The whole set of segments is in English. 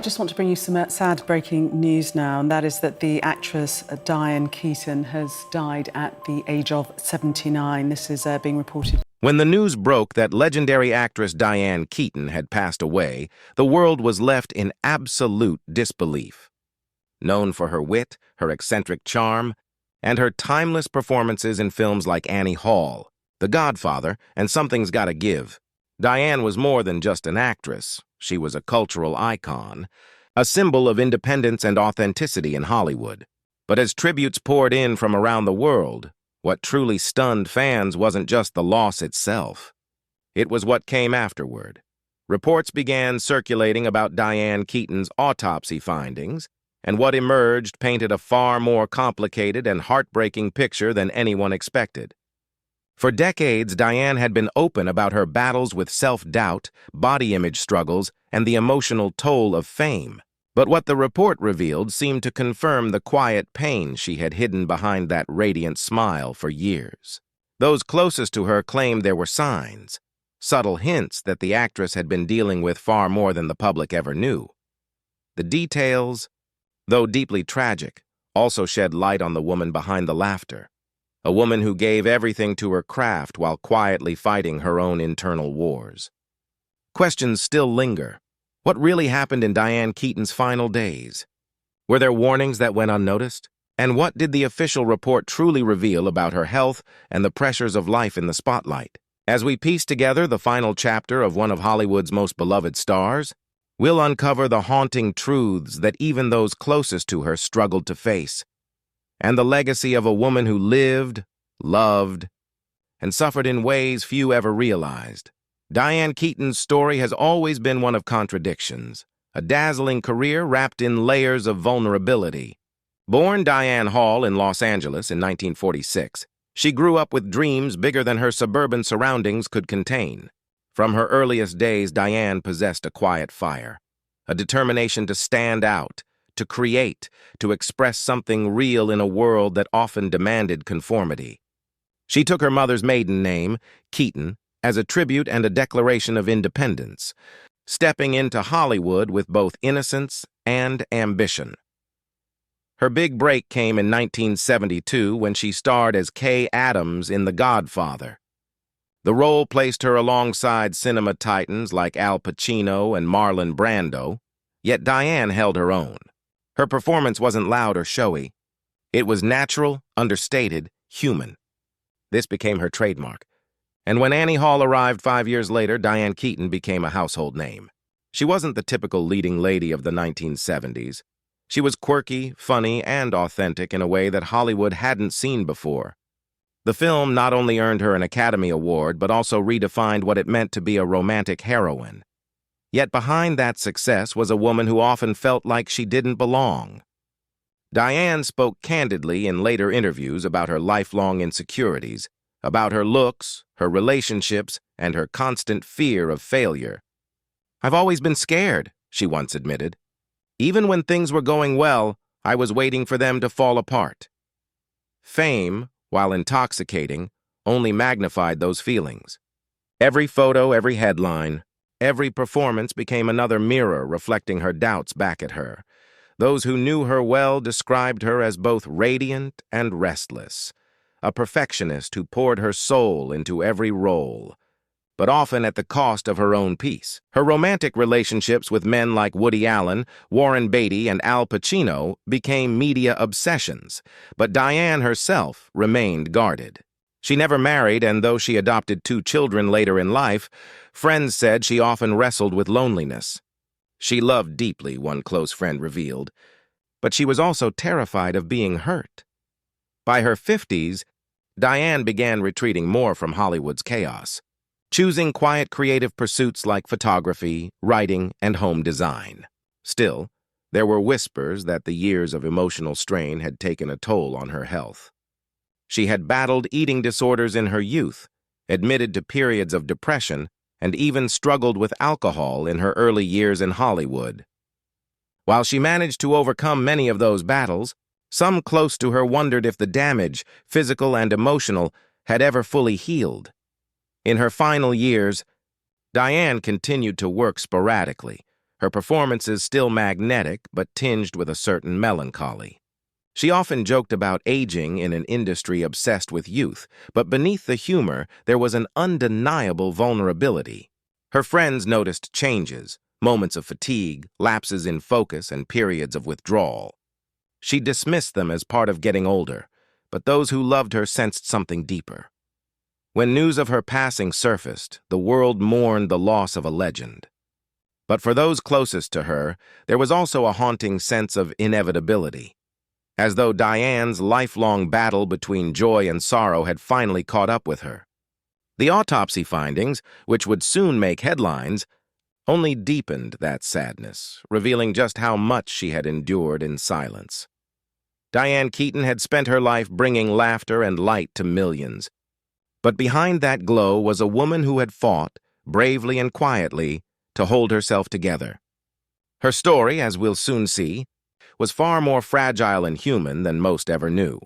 I just want to bring you some sad breaking news now, and that is that the actress Diane Keaton has died at the age of 79. This is being reported. When the news broke that legendary actress Diane Keaton had passed away, the world was left in absolute disbelief. Known for her wit, her eccentric charm, and her timeless performances in films like Annie Hall, The Godfather, and Something's Gotta Give, Diane was more than just an actress. She was a cultural icon, a symbol of independence and authenticity in Hollywood. But as tributes poured in from around the world, what truly stunned fans wasn't just the loss itself. It was what came afterward. Reports began circulating about Diane Keaton's autopsy findings, and what emerged painted a far more complicated and heartbreaking picture than anyone expected. For decades, Diane had been open about her battles with self-doubt, body image struggles, and the emotional toll of fame. But what the report revealed seemed to confirm the quiet pain she had hidden behind that radiant smile for years. Those closest to her claimed there were signs, subtle hints that the actress had been dealing with far more than the public ever knew. The details, though deeply tragic, also shed light on the woman behind the laughter. A woman who gave everything to her craft while quietly fighting her own internal wars. Questions still linger. What really happened in Diane Keaton's final days? Were there warnings that went unnoticed? And what did the official report truly reveal about her health and the pressures of life in the spotlight? As we piece together the final chapter of one of Hollywood's most beloved stars, we'll uncover the haunting truths that even those closest to her struggled to face, and the legacy of a woman who lived, loved, and suffered in ways few ever realized. Diane Keaton's story has always been one of contradictions, a dazzling career wrapped in layers of vulnerability. Born Diane Hall in Los Angeles in 1946, she grew up with dreams bigger than her suburban surroundings could contain. From her earliest days, Diane possessed a quiet fire, a determination to stand out, to create, to express something real in a world that often demanded conformity. She took her mother's maiden name, Keaton, as a tribute and a declaration of independence, stepping into Hollywood with both innocence and ambition. Her big break came in 1972 when she starred as Kay Adams in The Godfather. The role placed her alongside cinema titans like Al Pacino and Marlon Brando, yet Diane held her own. Her performance wasn't loud or showy. It was natural, understated, human. This became her trademark. And when Annie Hall arrived 5 years later, Diane Keaton became a household name. She wasn't the typical leading lady of the 1970s. She was quirky, funny, and authentic in a way that Hollywood hadn't seen before. The film not only earned her an Academy Award, but also redefined what it meant to be a romantic heroine. Yet behind that success was a woman who often felt like she didn't belong. Diane spoke candidly in later interviews about her lifelong insecurities, about her looks, her relationships, and her constant fear of failure. "I've always been scared," she once admitted. "Even when things were going well, I was waiting for them to fall apart." Fame, while intoxicating, only magnified those feelings. Every photo, every headline, every performance became another mirror reflecting her doubts back at her. Those who knew her well described her as both radiant and restless, a perfectionist who poured her soul into every role, but often at the cost of her own peace. Her romantic relationships with men like Woody Allen, Warren Beatty, and Al Pacino became media obsessions, but Diane herself remained guarded. She never married, and though she adopted 2 children later in life, friends said she often wrestled with loneliness. She loved deeply, one close friend revealed, but she was also terrified of being hurt. By her 50s, Diane began retreating more from Hollywood's chaos, choosing quiet creative pursuits like photography, writing, and home design. Still, there were whispers that the years of emotional strain had taken a toll on her health. She had battled eating disorders in her youth, admitted to periods of depression, and even struggled with alcohol in her early years in Hollywood. While she managed to overcome many of those battles, some close to her wondered if the damage, physical and emotional, had ever fully healed. In her final years, Diane continued to work sporadically, her performances still magnetic but tinged with a certain melancholy. She often joked about aging in an industry obsessed with youth, but beneath the humor there was an undeniable vulnerability. Her friends noticed changes, moments of fatigue, lapses in focus, and periods of withdrawal. She dismissed them as part of getting older, but those who loved her sensed something deeper. When news of her passing surfaced, the world mourned the loss of a legend. But for those closest to her, there was also a haunting sense of inevitability, as though Diane's lifelong battle between joy and sorrow had finally caught up with her. The autopsy findings, which would soon make headlines, only deepened that sadness, revealing just how much she had endured in silence. Diane Keaton had spent her life bringing laughter and light to millions. But behind that glow was a woman who had fought, bravely and quietly, to hold herself together. Her story, as we'll soon see, was far more fragile and human than most ever knew.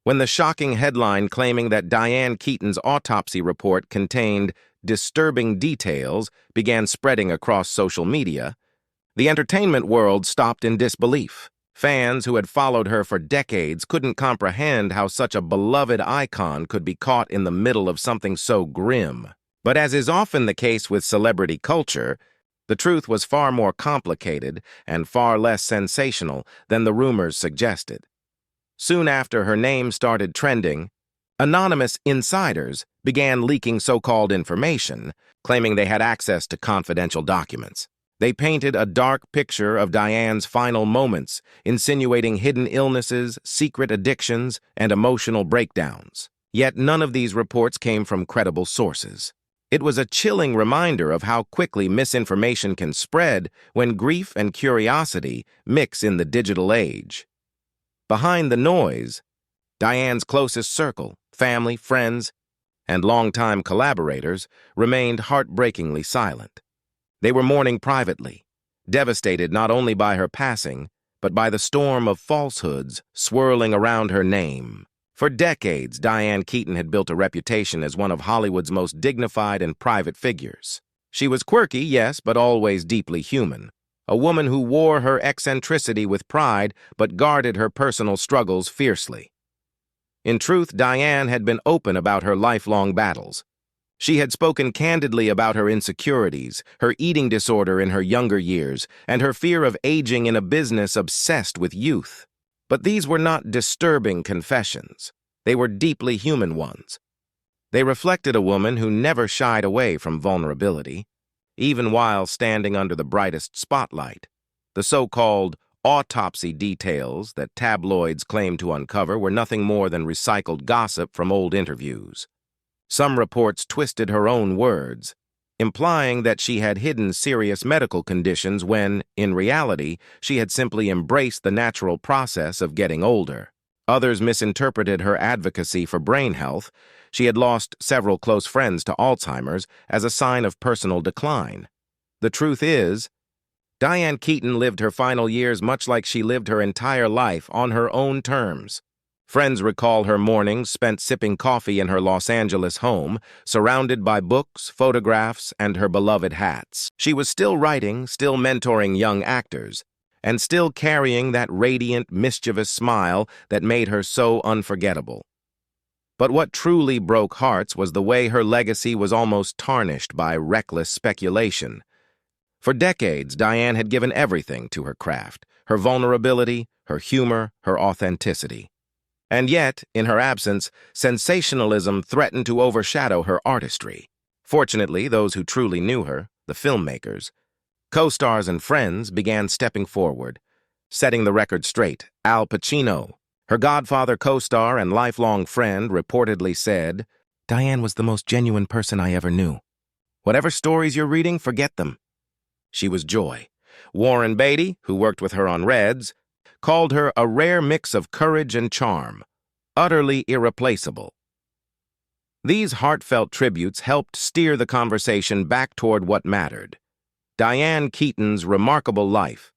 When the shocking headline claiming that Diane Keaton's autopsy report contained disturbing details began spreading across social media, the entertainment world stopped in disbelief. Fans who had followed her for decades couldn't comprehend how such a beloved icon could be caught in the middle of something so grim. But as is often the case with celebrity culture, the truth was far more complicated and far less sensational than the rumors suggested. Soon after her name started trending, anonymous insiders began leaking so-called information, claiming they had access to confidential documents. They painted a dark picture of Diane's final moments, insinuating hidden illnesses, secret addictions, and emotional breakdowns. Yet none of these reports came from credible sources. It was a chilling reminder of how quickly misinformation can spread when grief and curiosity mix in the digital age. Behind the noise, Diane's closest circle, family, friends, and longtime collaborators remained heartbreakingly silent. They were mourning privately, devastated not only by her passing, but by the storm of falsehoods swirling around her name. For decades, Diane Keaton had built a reputation as one of Hollywood's most dignified and private figures. She was quirky, yes, but always deeply human. A woman who wore her eccentricity with pride but guarded her personal struggles fiercely. In truth, Diane had been open about her lifelong battles. She had spoken candidly about her insecurities, her eating disorder in her younger years, and her fear of aging in a business obsessed with youth. But these were not disturbing confessions. They were deeply human ones. They reflected a woman who never shied away from vulnerability, even while standing under the brightest spotlight. The so-called autopsy details that tabloids claimed to uncover were nothing more than recycled gossip from old interviews. Some reports twisted her own words, implying that she had hidden serious medical conditions when, in reality, she had simply embraced the natural process of getting older. Others misinterpreted her advocacy for brain health. She had lost several close friends to Alzheimer's as a sign of personal decline. The truth is, Diane Keaton lived her final years much like she lived her entire life on her own terms. Friends recall her mornings spent sipping coffee in her Los Angeles home, surrounded by books, photographs, and her beloved hats. She was still writing, still mentoring young actors, and still carrying that radiant, mischievous smile that made her so unforgettable. But what truly broke hearts was the way her legacy was almost tarnished by reckless speculation. For decades, Diane had given everything to her craft, her vulnerability, her humor, her authenticity. And yet, in her absence, sensationalism threatened to overshadow her artistry. Fortunately, those who truly knew her, the filmmakers, co-stars and friends, began stepping forward, setting the record straight. Al Pacino, her Godfather co-star and lifelong friend, reportedly said, "Diane was the most genuine person I ever knew. Whatever stories you're reading, forget them. She was joy." Warren Beatty, who worked with her on Reds, called her a rare mix of courage and charm, utterly irreplaceable. These heartfelt tributes helped steer the conversation back toward what mattered: Diane Keaton's remarkable life,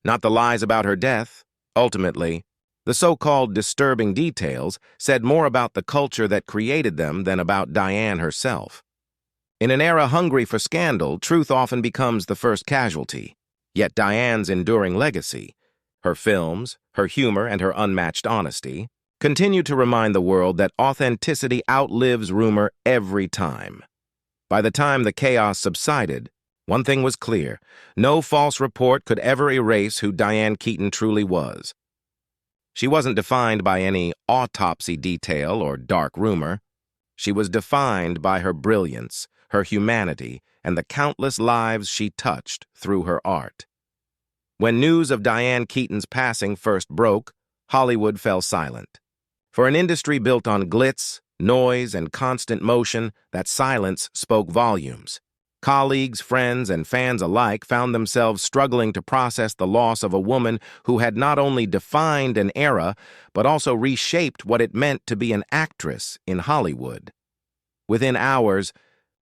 not the lies about her death. Ultimately, the so-called disturbing details said more about the culture that created them than about Diane herself. In an era hungry for scandal, truth often becomes the first casualty. Yet Diane's enduring legacy, her films, her humor, and her unmatched honesty, continue to remind the world that authenticity outlives rumor every time. By the time the chaos subsided, one thing was clear: no false report could ever erase who Diane Keaton truly was. She wasn't defined by any autopsy detail or dark rumor. She was defined by her brilliance, her humanity, and the countless lives she touched through her art. When news of Diane Keaton's passing first broke, Hollywood fell silent. For an industry built on glitz, noise, and constant motion, that silence spoke volumes. Colleagues, friends, and fans alike found themselves struggling to process the loss of a woman who had not only defined an era, but also reshaped what it meant to be an actress in Hollywood. Within hours,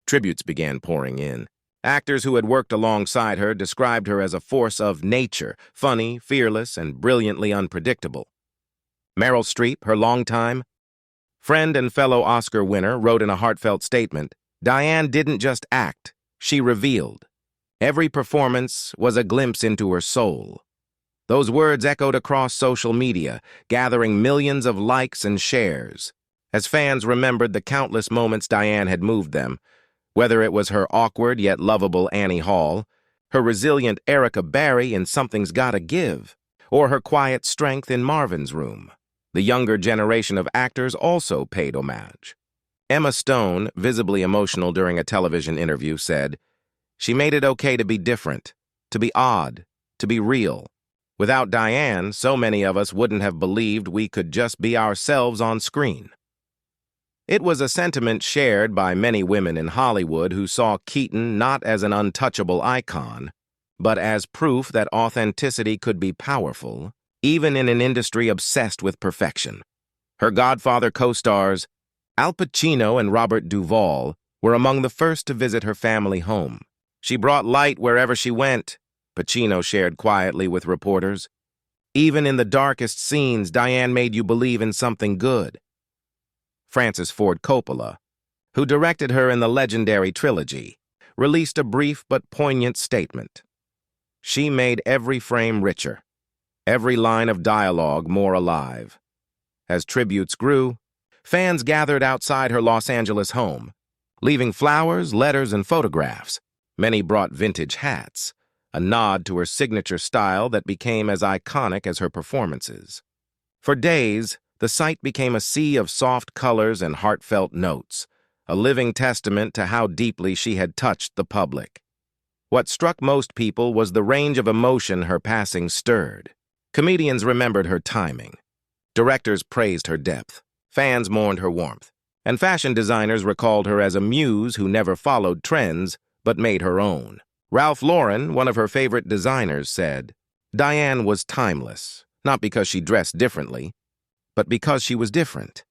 tributes began pouring in. Actors who had worked alongside her described her as a force of nature, funny, fearless, and brilliantly unpredictable. Meryl Streep, her longtime friend and fellow Oscar winner, wrote in a heartfelt statement, "Diane didn't just act, she revealed. Every performance was a glimpse into her soul." Those words echoed across social media, gathering millions of likes and shares, as fans remembered the countless moments Diane had moved them, whether it was her awkward yet lovable Annie Hall, her resilient Erica Barry in Something's Gotta Give, or her quiet strength in Marvin's Room. The younger generation of actors also paid homage. Emma Stone, visibly emotional during a television interview, said, "She made it okay to be different, to be odd, to be real. Without Diane, so many of us wouldn't have believed we could just be ourselves on screen." It was a sentiment shared by many women in Hollywood who saw Keaton not as an untouchable icon, but as proof that authenticity could be powerful, even in an industry obsessed with perfection. Her Godfather co-stars, Al Pacino and Robert Duvall, were among the first to visit her family home. "She brought light wherever she went," Pacino shared quietly with reporters. "Even in the darkest scenes, Diane made you believe in something good." Francis Ford Coppola, who directed her in the legendary trilogy, released a brief but poignant statement. "She made every frame richer, every line of dialogue more alive." As tributes grew, fans gathered outside her Los Angeles home, leaving flowers, letters, and photographs. Many brought vintage hats, a nod to her signature style that became as iconic as her performances. For days, the site became a sea of soft colors and heartfelt notes, a living testament to how deeply she had touched the public. What struck most people was the range of emotion her passing stirred. Comedians remembered her timing. Directors praised her depth. Fans mourned her warmth. And fashion designers recalled her as a muse who never followed trends, but made her own. Ralph Lauren, one of her favorite designers, said, "Diane was timeless, not because she dressed differently, but because she was different."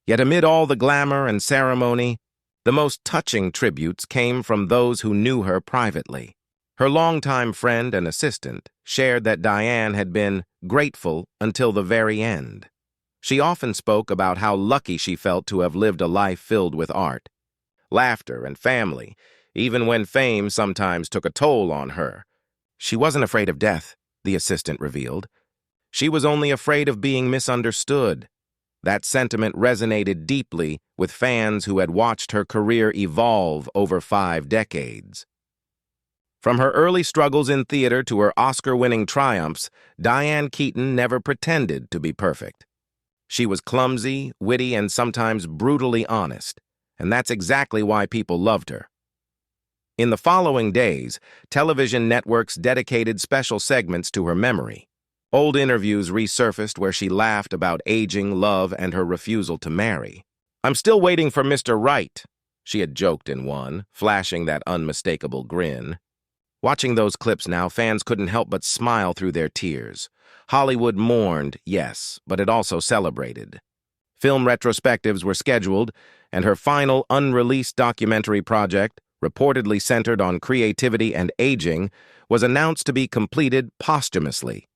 Yet amid all the glamour and ceremony, the most touching tributes came from those who knew her privately. Her longtime friend and assistant shared that Diane had been grateful until the very end. She often spoke about how lucky she felt to have lived a life filled with art, laughter, and family, even when fame sometimes took a toll on her. She wasn't afraid of death, the assistant revealed. She was only afraid of being misunderstood. That sentiment resonated deeply with fans who had watched her career evolve over 5 decades. From her early struggles in theater to her Oscar-winning triumphs, Diane Keaton never pretended to be perfect. She was clumsy, witty, and sometimes brutally honest, and that's exactly why people loved her. In the following days, television networks dedicated special segments to her memory. Old interviews resurfaced where she laughed about aging, love, and her refusal to marry. "I'm still waiting for Mr. Right," she had joked in one, flashing that unmistakable grin. Watching those clips now, fans couldn't help but smile through their tears. Hollywood mourned, yes, but it also celebrated. Film retrospectives were scheduled, and her final unreleased documentary project, reportedly centered on creativity and aging, was announced to be completed posthumously.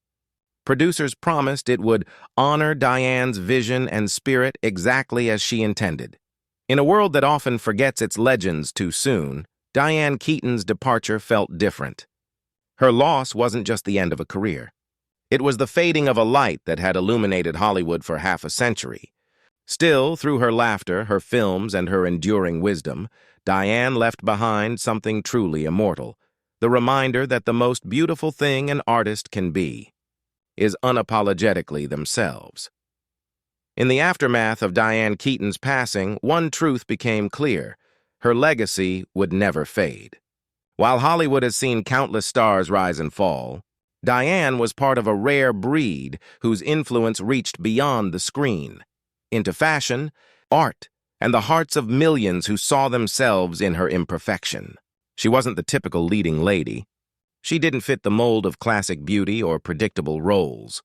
Producers promised it would honor Diane's vision and spirit exactly as she intended. In a world that often forgets its legends too soon, Diane Keaton's departure felt different. Her loss wasn't just the end of a career. It was the fading of a light that had illuminated Hollywood for half a century. Still, through her laughter, her films, and her enduring wisdom, Diane left behind something truly immortal, the reminder that the most beautiful thing an artist can be is unapologetically themselves. In the aftermath of Diane Keaton's passing, one truth became clear: her legacy would never fade. While Hollywood has seen countless stars rise and fall, Diane was part of a rare breed whose influence reached beyond the screen, into fashion, art, and the hearts of millions who saw themselves in her imperfection. She wasn't the typical leading lady. She didn't fit the mold of classic beauty or predictable roles.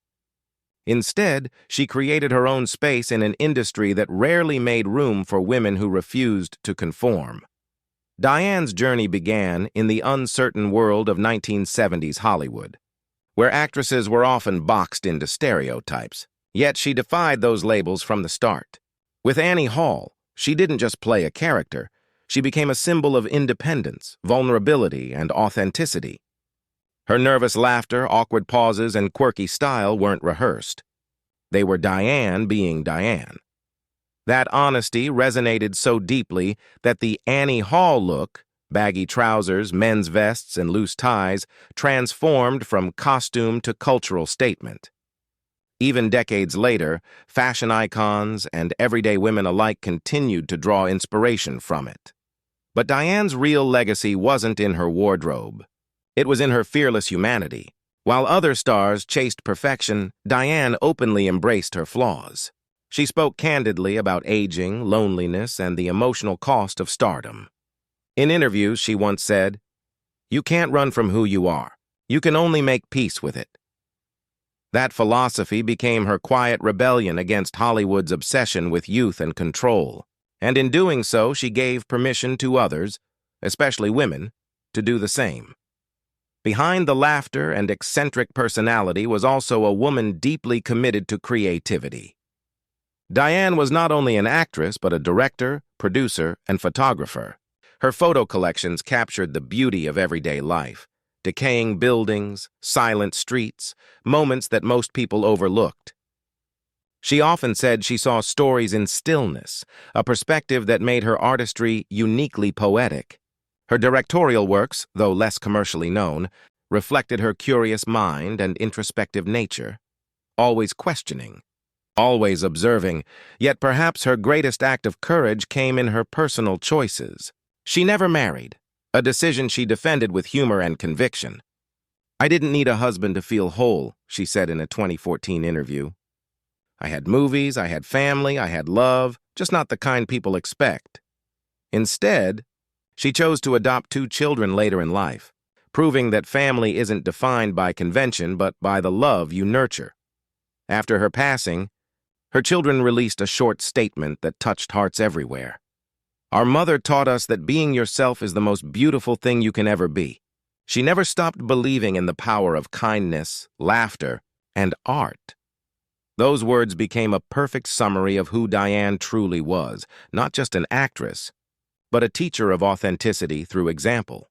Instead, she created her own space in an industry that rarely made room for women who refused to conform. Diane's journey began in the uncertain world of 1970s Hollywood, where actresses were often boxed into stereotypes. Yet she defied those labels from the start. With Annie Hall, she didn't just play a character. She became a symbol of independence, vulnerability, and authenticity. Her nervous laughter, awkward pauses, and quirky style weren't rehearsed. They were Diane being Diane. That honesty resonated so deeply that the Annie Hall look, baggy trousers, men's vests, and loose ties, transformed from costume to cultural statement. Even decades later, fashion icons and everyday women alike continued to draw inspiration from it. But Diane's real legacy wasn't in her wardrobe. It was in her fearless humanity. While other stars chased perfection, Diane openly embraced her flaws. She spoke candidly about aging, loneliness, and the emotional cost of stardom. In interviews, she once said, "You can't run from who you are. You can only make peace with it." That philosophy became her quiet rebellion against Hollywood's obsession with youth and control. And in doing so, she gave permission to others, especially women, to do the same. Behind the laughter and eccentric personality was also a woman deeply committed to creativity. Diane was not only an actress, but a director, producer, and photographer. Her photo collections captured the beauty of everyday life: decaying buildings, silent streets, moments that most people overlooked. She often said she saw stories in stillness, a perspective that made her artistry uniquely poetic. Her directorial works, though less commercially known, reflected her curious mind and introspective nature, always questioning, always observing, yet perhaps her greatest act of courage came in her personal choices. She never married, a decision she defended with humor and conviction. "I didn't need a husband to feel whole," she said in a 2014 interview. "I had movies, I had family, I had love, just not the kind people expect." Instead, she chose to adopt 2 children later in life, proving that family isn't defined by convention but by the love you nurture. After her passing, her children released a short statement that touched hearts everywhere. "Our mother taught us that being yourself is the most beautiful thing you can ever be. She never stopped believing in the power of kindness, laughter, and art." Those words became a perfect summary of who Diane truly was, not just an actress, but a teacher of authenticity through example.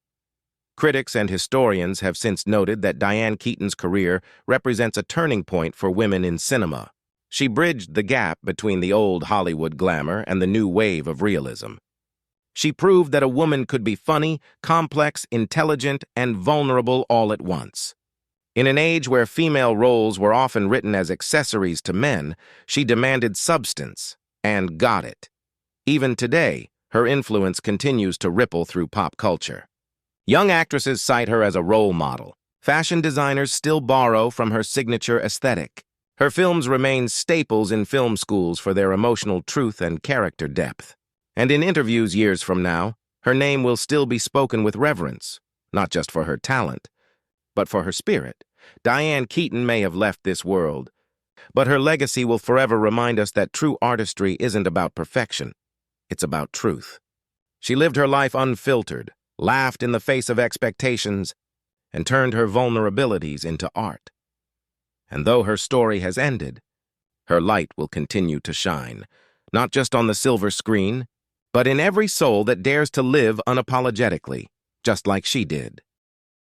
Critics and historians have since noted that Diane Keaton's career represents a turning point for women in cinema. She bridged the gap between the old Hollywood glamour and the new wave of realism. She proved that a woman could be funny, complex, intelligent, and vulnerable all at once. In an age where female roles were often written as accessories to men, she demanded substance and got it. Even today, her influence continues to ripple through pop culture. Young actresses cite her as a role model. Fashion designers still borrow from her signature aesthetic. Her films remain staples in film schools for their emotional truth and character depth. And in interviews years from now, her name will still be spoken with reverence, not just for her talent, but for her spirit. Diane Keaton may have left this world, but her legacy will forever remind us that true artistry isn't about perfection. It's about truth. She lived her life unfiltered, laughed in the face of expectations, and turned her vulnerabilities into art. And though her story has ended, her light will continue to shine, not just on the silver screen, but in every soul that dares to live unapologetically, just like she did.